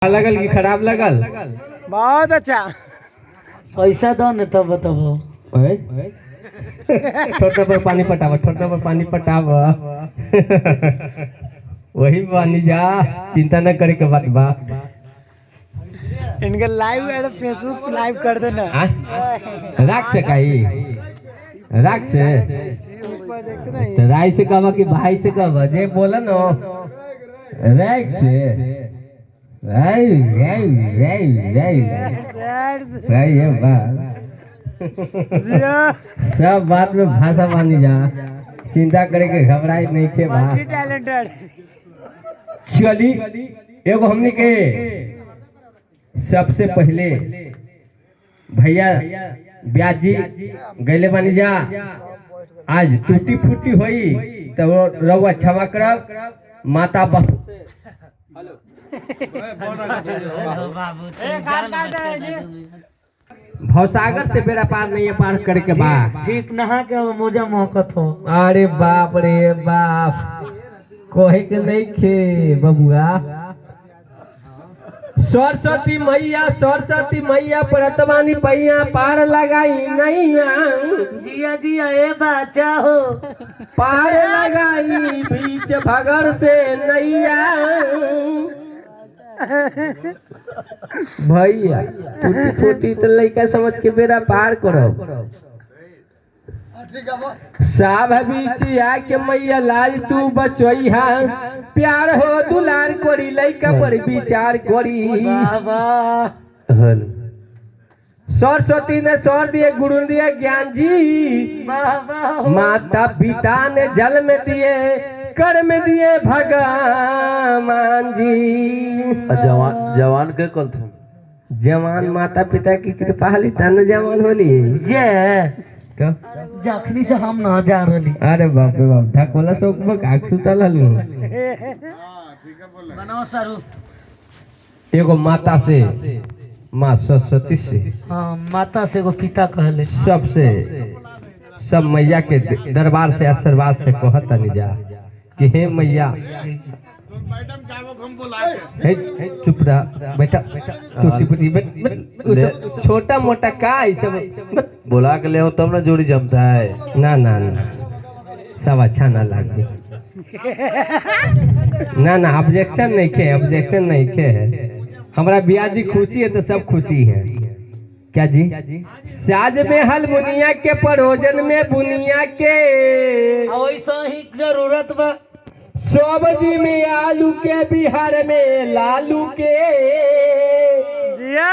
लगल कि खराब लगल? बहुत अच्छा। पैसा दो न तब बताबो। छोटा पर पानी पटावा, छोटा पर पानी पटावा। वही पानी जा, चिंता न करे के बात बा। इनका लाइव है तो फेसबुक लाइव कर देना। राख से काई राख से तो राय से कहवा कि भाई से कहवा जे बोला न राख से राय राय राय राय राय ये बात सब बात में भाषा मानी जा, चिंता करे के घबराई नहीं के बा। टैलेंटेड चली एगो हमने के सबसे पहले भैया ब्याज जी गैले बानी जा, आज टूटी फूटी हुई तो रउआ क्षमा करब। माता भवसागर से बेड़ा पार नहीं है, पार करे के बा। ठीक नहा के मोजा महकत हो। अरे बाप रे बाप, कोहे के नहीं खे बबुआ। सरस्वती मैया परतवानी पैया पार लगाई नैया। जिया जिया ए बाचा हो, पार लगाई बीच भगर से नैया। भैया टूटी फूटी तो लइका समझ के बेरा पार करो। साभ बीचिया के मैया लाल तू बचैहा, प्यार हो दुलार करी लइका पर विचार करी। सरस्वती ने स्वर दिए, गुरु दिए ज्ञान जी। माता पिता ने जल में दिए, कर में दिए भगवान जी। जवान के कल तुम जवान माता पिता की कृपा ली तन जवान होली जे तो जखनी से हम न जा रही। अरे बाप रे बाप, ढाकोला सोक में काक सुतल हलू। बनाओ सारू। एगो माता से, माँ सरस्वती से, हाँ माता से एगो पिता कहले। सबसे सब मैया के दरबार से आशीर्वाद से कहत नहीं जा कि हे मैया चुप रहा बेटा, टूटी फूटी छोटा मोटा का सब बोला के ले हो तब ना जोड़ी जमता है। ना ना ना सब अच्छा ना लगे। ना ना ऑब्जेक्शन नहीं खे, ऑब्जेक्शन नहीं खे है। हमारा बिया जी खुशी है तो सब खुशी है। क्या जी? साज में हल बुनिया के परोजन में बुनिया के, वैसा ही जरूरत बा। सब्जी में आलू के, बिहार में लालू के। जिया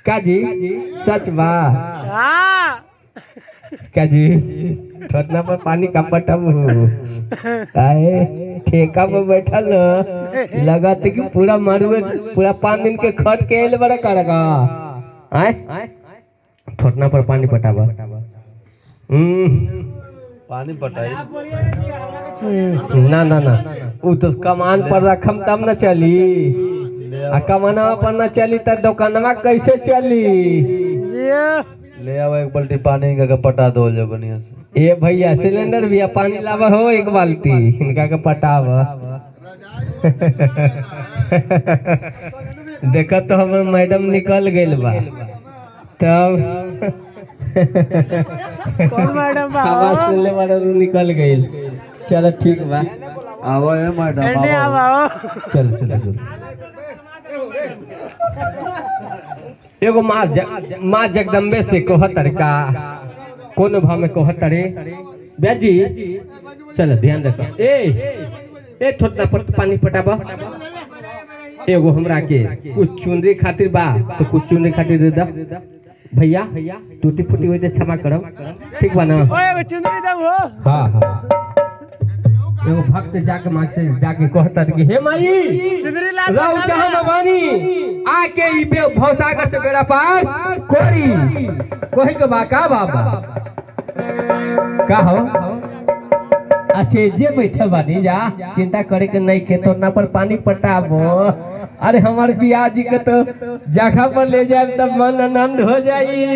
का जी सच बा? हाँ क्या जी? ठोटना पर पानी का पटम आए ठेका पर बैठल न, लगत कि पूरा मरुए पूरा 5 दिन के खट के एल बड़ा करेगा। आए ठोटना पर पानी पटावा। पानी पटाई ना ना ना वो तो कमान पर रखम तब न चली, आ कमानवा पर न चली तो दुकानवा कैसे चली? जिया ले आओ एक बाल्टी पानी का पटा दो जो बढ़िया से। ए भैया सिलेंडर भी पानी लावा हो एक बाल्टी, इनका के पटावा। देखा तो हमर मैडम निकल गइल बा तब कौन मैडम बा? आवाज सुनले वाला निकल गइल। चलो ठीक बा, आओ ए मैडम एने आओ। आओ। चल चल चल। एगो माँ जगदम्बे से कहतर का कौन भाव में कहतरे ब्याजी। चल ध्यान रख। ए थोड़ा पर पानी पटाबा। एगो हमरा के कुछ चुनरी खातिर बा तो कुछ चुनरी खातिर दे दा भैया। टूटी फूटी हुई तो क्षमा करब, ठीक बा ना? ओए चुंदरी दब हो। हाँ हाँ। एगो भक्त जाके माँ से जाके कहता कि हे माई चुंदरी ला रौ कहाँ भवानी, आके ई भवसागर से बेड़ा पार कोई के बा का बाबा का हो। अच्छे जे बैठे बानी जा, चिंता करे के नहीं के तो ना पर पानी पटाबो। अरे हमारे बिया जी के तो जगह पर ले जाए तब मन आनंद हो जाई।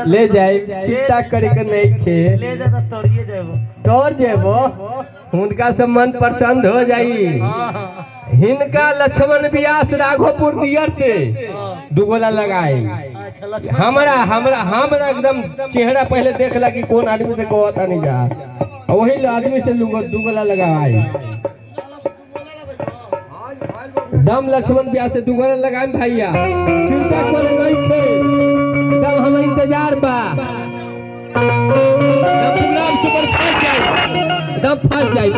ले जाए चिंता करे के नहीं खे। ले जा तोड़िए जाबो। तोड़ जेबो उनका से मन प्रसन्न हो जाई। हिनका लक्ष्मण व्यास राघोपुर दियर से दुगोला लगाए। अच्छा लक्ष्मण हमरा हमरा हमरा एकदम चेहरा पहले देखला कि कौन आदमी से कहता नहीं जा, वही आदमी से दुगोला लगाए। दम लक्ष्मण व्यास से दुगोला लगाए भैया, चिंता करे नहीं थे, दम हम इंतजार बा। दम पूरा सुपर फंस जाए, दम फंस जाए।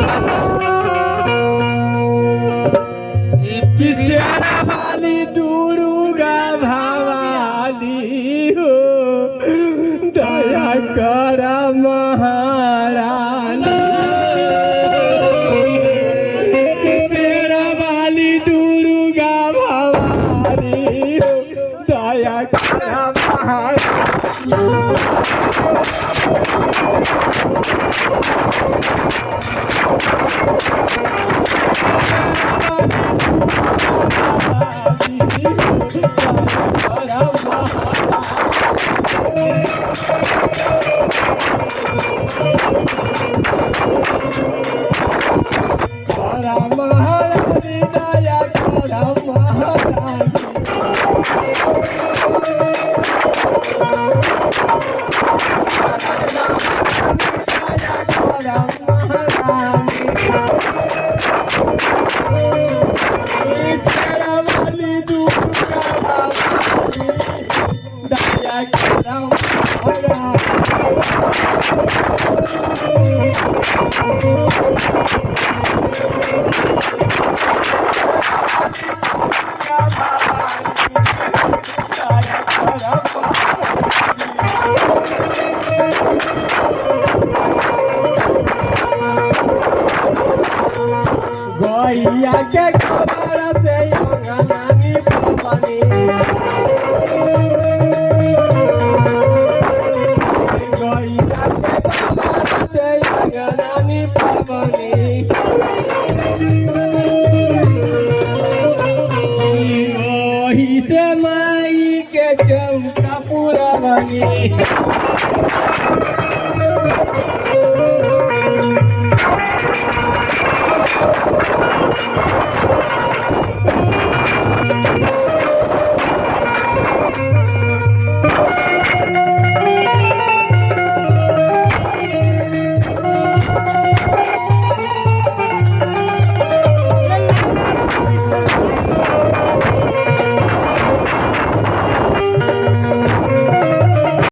किसेरा वाली दुर्गा भवानी हो, दया कर महारानी। किसेरा वाली दुर्गा भवानी हो, दया कर महारानी। गैया के खबर से अंगनानी पवनी, गैया के खबर से अंगनानी पवनी। ओही से माई के चौका पूरा बनी।